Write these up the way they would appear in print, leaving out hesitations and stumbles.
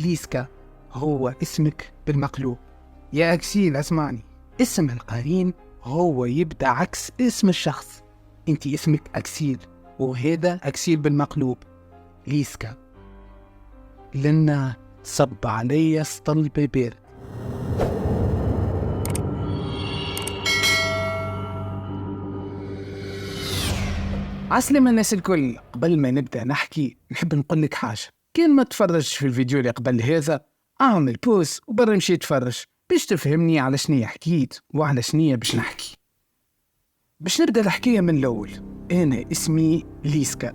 ليسكا هو اسمك بالمقلوب. يا أكسيل اسمعني، اسم القرين هو يبدأ عكس اسم الشخص. انت اسمك أكسيل وهذا أكسيل بالمقلوب ليسكا. لنا صب علي سطل ببير. عسلامة الناس الكل. قبل ما نبدأ نحكي نحب نقول لك حاجة. كان ما تفرجش في الفيديو اللي قبل هذا اعمل بوس وبرا مشي تفرج باش تفهمني على شنية حكيت وعلى شنية باش نحكي. باش نبدأ الحكاية من الأول. أنا اسمي ليسكا.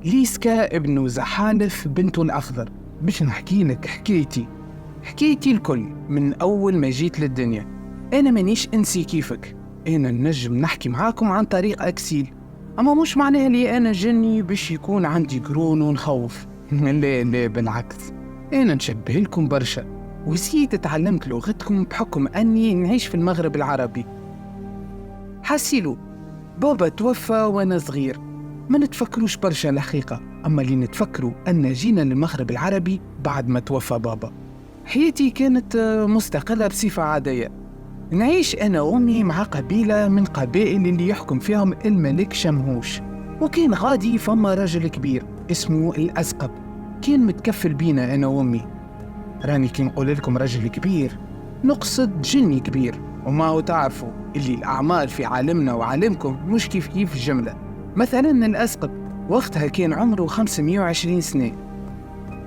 ليسكا ابن زحالف بنته الأخضر. باش نحكي لك حكايتي الكل من أول ما جيت للدنيا. أنا مانيش إنسي كيفك، أنا نجم نحكي معاكم عن طريق أكسيل، أما مش معناها لي أنا جني باش يكون عندي قرون ونخوف. لا بالعكس، أنا نشبه لكم برشا وزيد تعلمت لغتكم بحكم أني نعيش في المغرب العربي. حاسيلو بابا توفى وأنا صغير، ما نتفكروش برشا الحقيقة، أما اللي نتفكروا أن جينا للمغرب العربي بعد ما توفى بابا. حياتي كانت مستقلة بصفة عادية، نعيش أنا وأمي مع قبيلة من قبائل اللي يحكم فيهم الملك شمهوش، وكان غادي فما رجل كبير اسمه الأزقب كان متكفل بينا أنا وأمي. راني كي نقول لكم رجل كبير نقصد جني كبير، وما هو تعرفوا اللي الأعمار في عالمنا وعالمكم مش كيف الجملة. مثلا الأزقب وقتها كان عمره 520 سنة.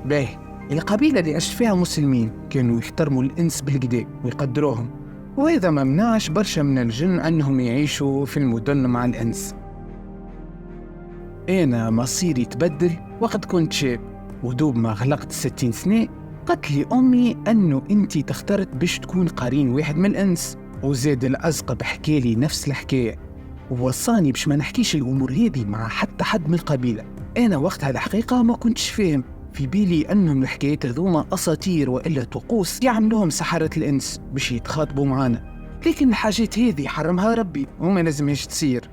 باهي، القبيلة اللي عشت فيها مسلمين كانوا يحترموا الإنس بالكدا ويقدروهم، وهذا ما منعش برشا من الجن أنهم يعيشوا في المدن مع الإنس. أنا مصيري تبدل وقت كنت شاب، ودوب ما غلقت 60 سنة قالت لي أمي أنه أنتي تختارت باش تكون قرين واحد من الإنس. وزاد الأزقب حكى لي نفس الحكاية ووصاني باش ما نحكيش الأمور هذه مع حتى حد من القبيلة. أنا وقتها الحقيقة ما كنتش فاهم، في بالي أنهم الحكايات هذوما أساطير وإلا طقوس يعملوهم سحرة الإنس باش يتخاطبوا معانا، لكن الحاجات هذه حرمها ربي وما لازمهاش تصير.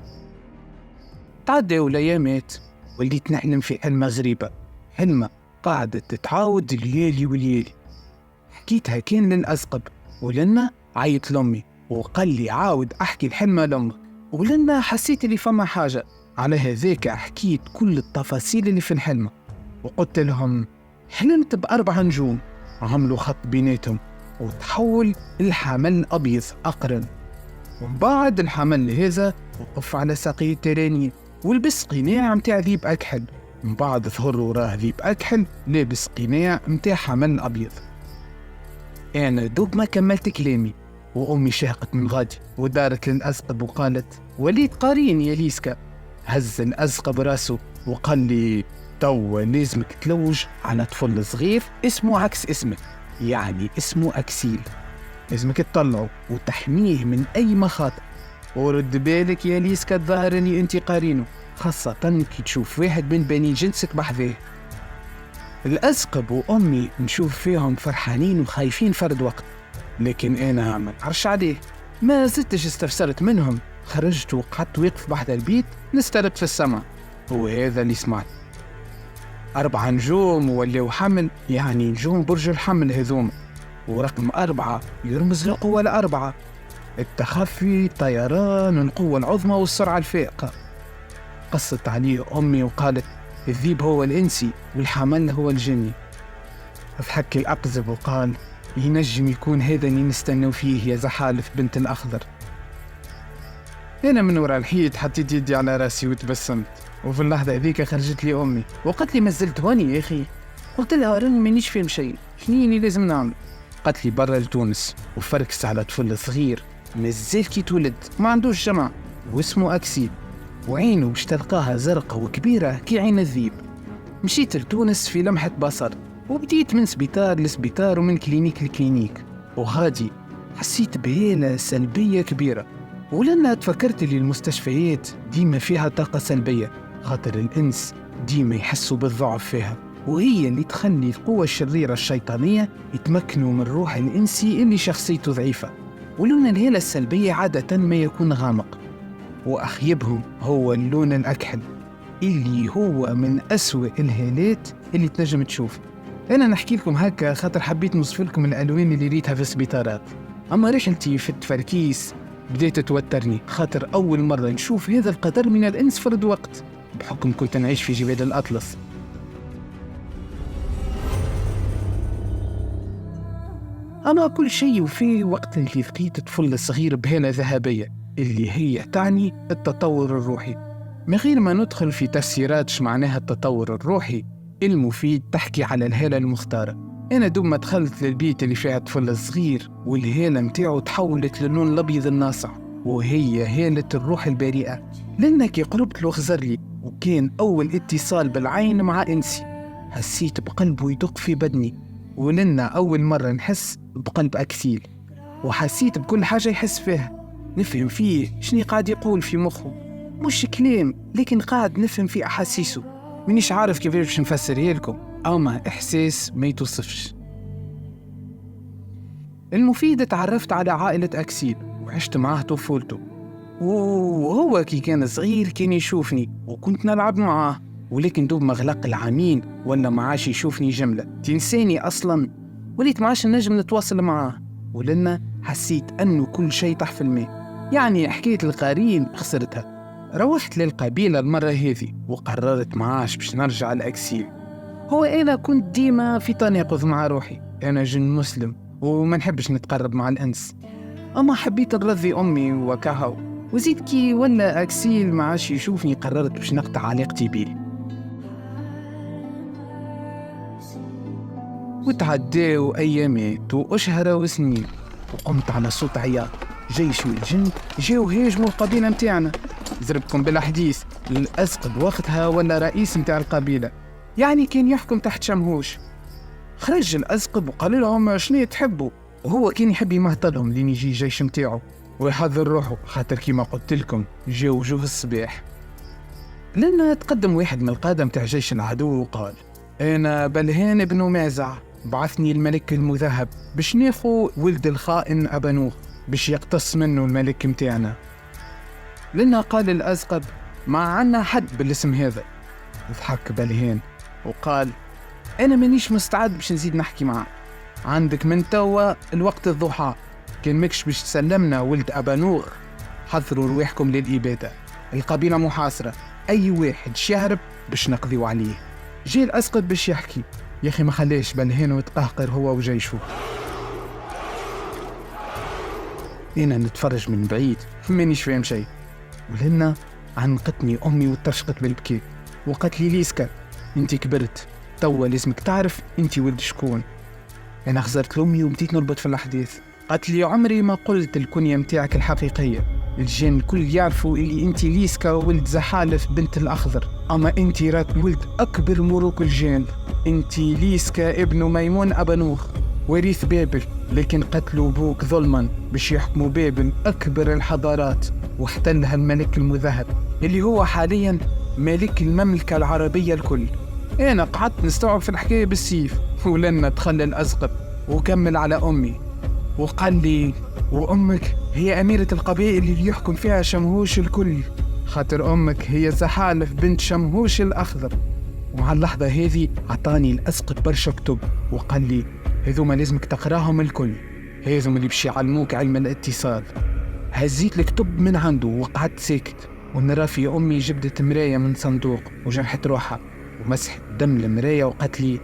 تعداو الأيامات وليت نحلم في حلمة غريبة، حلمة قاعدة تتعاود ليالي. حكيتها كان للأزقب، ولنا عيط لأمي وقال لي عاود أحكي الحلمة لأمك، ولنا حسيت اللي فما حاجة. على هذاك حكيت كل التفاصيل اللي في الحلمة، وقلت لهم حلمت ب4 نجوم عملوا خط بيناتهم وتحول الحمل أبيض أقرن، ومن بعد الحمل هذا وقف على ساقي التراني ولبس قناع متاع ذيب أكحل، من بعد ظهر وراه ذيب أكحل لابس قناع متاع حمل أبيض. أنا دوب ما كملت كلامي وأمي شاقت من غادي ودارت للأزقب وقالت وليد قارين يا ليسكا. هز الأزقب راسه وقال لي توا لازمك تلوج على طفل صغير اسمه عكس اسمك، يعني اسمه أكسيل، لازمك تطلعه وتحميه من أي مخاطر، ورد بالك يا ليسكا الظاهر أني أنت قارينه، خاصة كي تشوف واحد من بني جنسك بحذاه. الأزقب وأمي نشوف فيهم فرحانين وخايفين فرد وقت، لكن أنا ما نعرفش عليه، ما زدتش استفسرت منهم، خرجت وقعدت واقف بحذا البيت نسترد في السماء، وهذا اللي سمعت 4 نجوم ولاو حمل، يعني نجوم برج الحمل هذوما، ورقم 4 يرمز للقوة ال4، التخفي، الطيران، القوة العظمى والسرعة الفائقة. قصت عليه أمي وقالت الذيب هو الإنسي والحمل هو الجني. ضحك الأقزب وقال ينجم يكون هذا اللي نستنوا فيه يا زحالف بنت الأخضر. أنا من وراء الحيط حطيت يدي على راسي وتبسمت، وفي اللحظة هذيك خرجت لي أمي وقالت لي ما زلت هوني يا أخي؟ قلت لها راني مانيش فاهم شيء، شنو اللي لازم نعمل؟ قالت لي برا لتونس وفركس على طفل صغير مازال كي تولد ما عندوش جمع واسمه أكسيل، وعينه باش تلقاها زرقاء وكبيرة كي عين الذيب. مشيت لتونس في لمحة بصر وبديت من سبيطار لسبيطار ومن كلينيك لكلينيك، وغادي حسيت بهالة سلبية كبيرة، ولأنها تفكرت لي المستشفيات ديما فيها طاقة سلبية، خاطر الإنس ديما يحسوا بالضعف فيها، وهي اللي تخلي القوة الشريرة الشيطانية يتمكنوا من روح الإنسي اللي شخصيته ضعيفة. ولون الهالة السلبية عادة ما يكون غامق، وأخيبهم هو اللون الأكحل اللي هو من أسوأ الهالات اللي تنجم تشوف. أنا نحكي لكم هكا خاطر حبيت نوصف لكم الألوان اللي ريتها في السبيطارات، أما رحلتي في التفركيس بديت توترني خاطر أول مرة نشوف هذا القدر من الإنس فرد وقت، بحكم كنت نعيش في جبال الأطلس. أما كل شيء وفيه وقت اللي لقيت طفل صغير بهالة ذهبية اللي هي تعني التطور الروحي. من غير ما ندخل في تفسيرات معناها التطور الروحي، المفيد تحكي على الهالة المختارة. أنا دوب ما دخلت للبيت اللي فيها طفل صغير والهالة متاعه تحولت للون الأبيض الناصع، وهي هالة الروح البريئة، لأن كي قربت له خزر لي وكان أول اتصال بالعين مع إنسي. حسيت بقلبه يدق في بدني، ولنا أول مرة نحس بقلب أكسيل، وحسيت بكل حاجة يحس فيها، نفهم فيه شني قاعد يقول في مخه، مش كلام لكن قاعد نفهم في أحاسيسه. منيش عارف كيف باش نفسرها لكم، أما إحساس ما يتوصفش. المفيد تعرفت على عائلة أكسيل وعشت معاه طفولته، وهو كي كان صغير كان يشوفني وكنت نلعب معاه، ولكن دوب مغلق العامين ولا معاش يشوفني جملة تنساني أصلا، وليت معاش نجم نتواصل معاه، ولنا حسيت أنه كل شيء طاح في الماء. يعني حكاية القارين خسرتها. روحت للقبيلة المرة هذه وقررت معاش باش نرجع الأكسيل. هو أنا كنت ديما في تناقض مع روحي، أنا جن مسلم وما نحبش نتقرب مع الأنس، أما حبيت نرضي أمي وكهو، وزيد كي ولا أكسيل معاش يشوفني قررت باش نقطع علاقتي بيه. وتعداو أيامات وأشهر وسنين، وقمت على صوت عياط جيش من الجن جاو هاجموا القبيلة متاعنا. زربكم بالحديث، الأسقد وقتها ولا رئيس متاع القبيلة، يعني كان يحكم تحت شمهوش. خرج الأسقد وقال لهم شنو تحبوا، وهو كان يحب يمهطلهم لين يجي الجيش متاعه ويحضر روحه، خاطر كيما قلت لكم جاو وجوه الصباح. لأن تقدم واحد من القادة متاع جيش العدو وقال: أنا بلهان بن مازع، بعثني الملك المذهب باش ناخو ولد الخائن أبانوخ باش يقتص منه الملك متاعنا. لنا قال الأسقب: ما عنا حد بالاسم هذا. ضحك بلهان وقال: أنا مانيش مستعد باش نزيد نحكي معاه، عندك من توا الوقت الضحى، كان مكش باش تسلمنا ولد أبانوخ حضروا رواحكم للإبادة، القبيلة محاصرة، أي واحد شهرب باش نقضيو عليه. جاء الأسقد باش يحكي، يا أخي ما خليش بلهان وتقهقر هو وجيشه. أنا نتفرج من بعيد مانيش فاهم شيء، ولهنا عنقتني أمي وترشقت بالبكي وقالت لي: ليسكا انت كبرت، توا لازمك تعرف انت ولد شكون. أنا خزرت لأمي وبديت نربط في الأحداث. قالت لي: عمري ما قلت الكنية متاعك الحقيقية، الجن الكل يعرفوا اللي انت ليسكا ولد زحالف بنت الأخضر، أما انت راك ولد أكبر ملوك الجن، انت ليسكا ابن ميمون أبانوخ وريث بابل، لكن قتلوا بوك ظلما باش يحكموا بابل أكبر الحضارات، واحتلها الملك المذهب اللي هو حاليا ملك المملكة العربية الكل. أنا قعدت نستوعب في الحكاية بالسيف، ولنا دخل الأسقف وكمل على أمي وقال لي: وأمك هي أميرة القبائل اللي يحكم فيها شمهوش الكل، خاطر أمك هي زحالف بنت شمهوش الأخضر. ومع اللحظة هذه عطاني الأسقف برشا كتب وقال لي: هذوما لازمك تقراهم الكل، هذوما اللي باش يعلموك علم الاتصال. هزيت الكتب من عنده وقعدت ساكت، ونرى في أمي جبدت مراية من صندوق وجرحت روحها ومسحت دم المراية وقالت لي: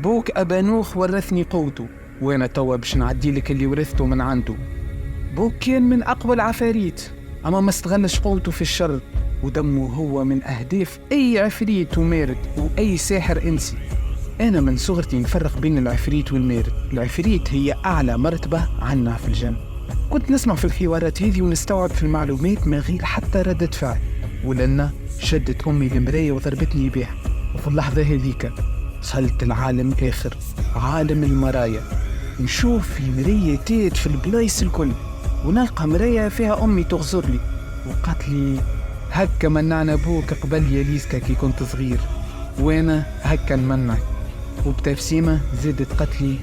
بوك أبانوخ ورثني قوته، وانا توا باش نعدي لك اللي ورثته من عنده. بوك كان من أقوى العفاريت، أما ما استغلش قوته في الشر، ودمه هو من أهداف أي عفريت ومارد وأي ساحر إنسي. أنا من صغرتي نفرق بين العفريت والمارد، العفريت هي أعلى مرتبة عنا في الجن. كنت نسمع في الحوارات هذه ونستوعب في المعلومات من غير حتى ردة فعل، ولأن شدت أمي المراية وضربتني بها، وفي اللحظة هذيك دخلت العالم آخر، عالم المرايا. نشوف في مرايات في البلايص الكل، ونلقى مراية فيها أمي تغزر لي وقالت لي: هكا منعنا بوك قبل يا ليسكا كي كنت صغير، وانا هكا نمنعك. وبتبسيمة زادت قالت لي: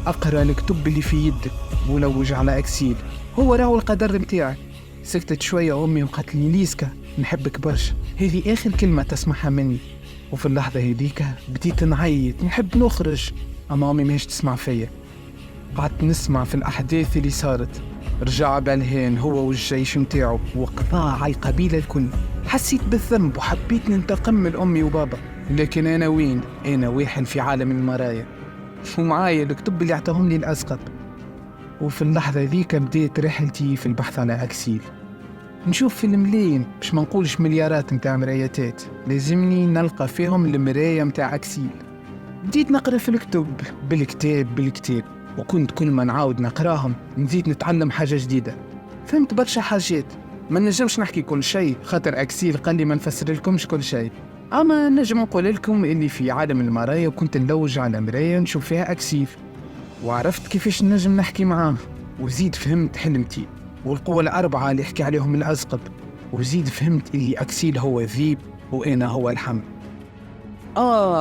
أقرأ الكتب اللي في يدك ولوج على أكسيل، هو راهو القدر متاعك. سكتت شوية أمي وقالت لي: ليسكا نحبك برشا، هذه آخر كلمة تسمعها مني. وفي اللحظة هذيك بديت نعيط نحب نخرج، أما أمي ماهيش تسمع فيا. قعدت نسمع في الأحداث اللي صارت. رجع بالهين هو والجيش متاعه وقضى على القبيلة الكل. حسيت بالذنب وحبيت ننتقم من أمي وبابا، لكن أنا وين؟ أنا واحد في عالم المرايا ومعايا الكتب اللي اعطاهم لي الأسقط. وفي اللحظة ذيك بديت رحلتي في البحث على أكسيل. نشوف في الملايين باش ما نقولش مليارات متاع مراياتات، لازمني نلقى فيهم المراية متاع أكسيل. بديت نقرأ في الكتب بالكتاب، وكنت كل ما نعاود نقراهم نزيد نتعلم حاجة جديدة. فهمت برشا حاجات، ما نجمش نحكي كل شيء خاطر أكسيل قال لي ما نفسر لكمش كل شيء، أما نجم نقول لكم اللي في عالم المرايا وكنت نلوج على مراية نشوف فيها أكسيل، وعرفت كيفاش نجم نحكي معاه. وزيد فهمت حلمتي والقوة الأربعة اللي يحكي عليهم الأزقب، وزيد فهمت اللي أكسيل هو الذيب وأنا هو الحمل.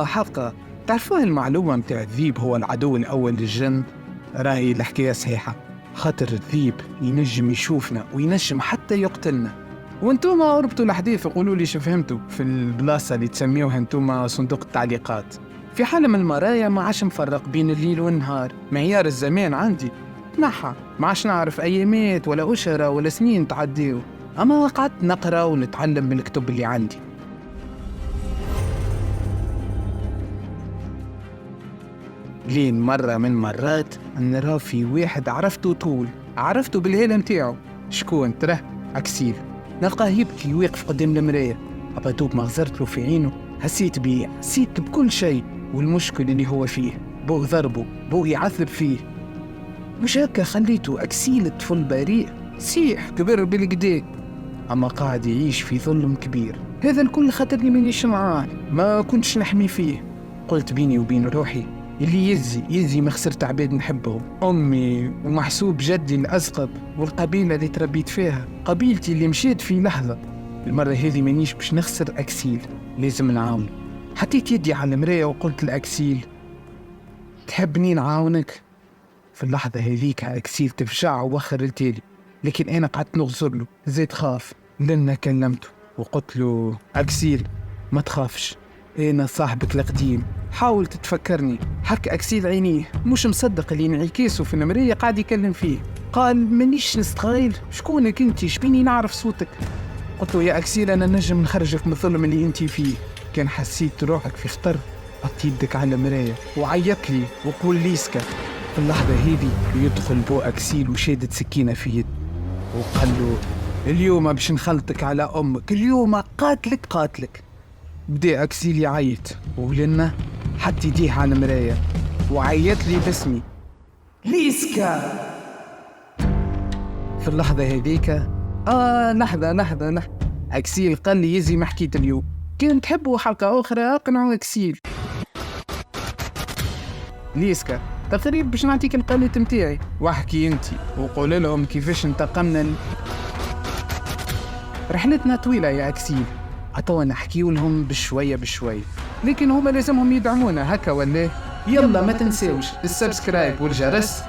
حقا تعرفوا المعلومة متاع الذيب هو العدو الأول للجن؟ راهي الحكاية صحيحة، خاطر الذيب ينجم يشوفنا وينجم حتى يقتلنا. وانتوما ربطوا الأحداث وقولوا لي شو فهمتوا في البلاصة اللي تسميوها انتوما صندوق التعليقات. في عالم المرايا ما عادش مفرق بين الليل والنهار، معيار الزمان عندي تنحى، ما عادش نعرف أيامات ولا أشهر ولا سنين تعديو، أما قعدت نقرأ ونتعلم من الكتب اللي عندي. لين مرة من مرات نرى في واحد عرفته بالهيلة متاعه. شكون ترى؟ أكسيل. نلقاه يبكي واقف قدام المراية، أبا دوب ما غزرت له في عينه حسيت بكل شيء. والمشكل اللي هو فيه بوه ضربه، بوه يعذب فيه، مش هكا خليته أكسيل الطفل بريء سيح كبر بالكدا، أما قاعد يعيش في ظلم كبير. هذا الكل خاطرني منيش معاه، ما كنتش نحمي فيه. قلت بيني وبين روحي اللي يزي ما خسرت عباد نحبهم، أمي ومحسوب جدي الأزقب والقبيلة اللي تربيت فيها، قبيلتي اللي مشيت في لحظة. المرة هذه مانيش باش نخسر أكسيل، لازم نعاون. حطيت يدي على المراية وقلت لأكسيل تحبني نعاونك؟ في اللحظة هذيك أكسيل تفجع ووخر التالي، لكن أنا قعدت نغزر له. زيت خاف لأن كلمته وقلت له أكسيل ما تخافش، أنا صاحبك القديم، حاول تتفكرني. حك أكسيل عينيه مش مصدق اللي انعكاسه في المراية قاعد يكلم فيه. قال مانيش نستغيل، شكونك انت؟ شبيني نعرف صوتك؟ قلت له يا أكسيل أنا نجم نخرجك من الظلم اللي انت فيه. كان حسيت روحك في خطر حط يدك على المراية وعيط لي وقول لي اسكت. في اللحظة هذه يدخل بو أكسيل وشادت سكينة في يد وقال له اليوم باش نخلطك على أمك، اليوم قاتلك. بدأ أكسيل يعيط ولنا حط يديه على المراية وعيط لي باسمي ليسكا. في اللحظة هذيك لحظة أكسيل قال لي يزي ما حكيت اليوم، كنت تحبوا حلقة أخرى أقنعوا أكسيل. ليسكا تقريبا باش نعطيك القناة متاعي واحكي انتي وقول لهم كيفاش انتقمنا. رحلتنا طويلة يا أكسيل، عطوا نحكيو لهم بشوية لكن هما لازمهم يدعمونا هكا ولا؟ يلا ما تنساوش السبسكرايب والجرس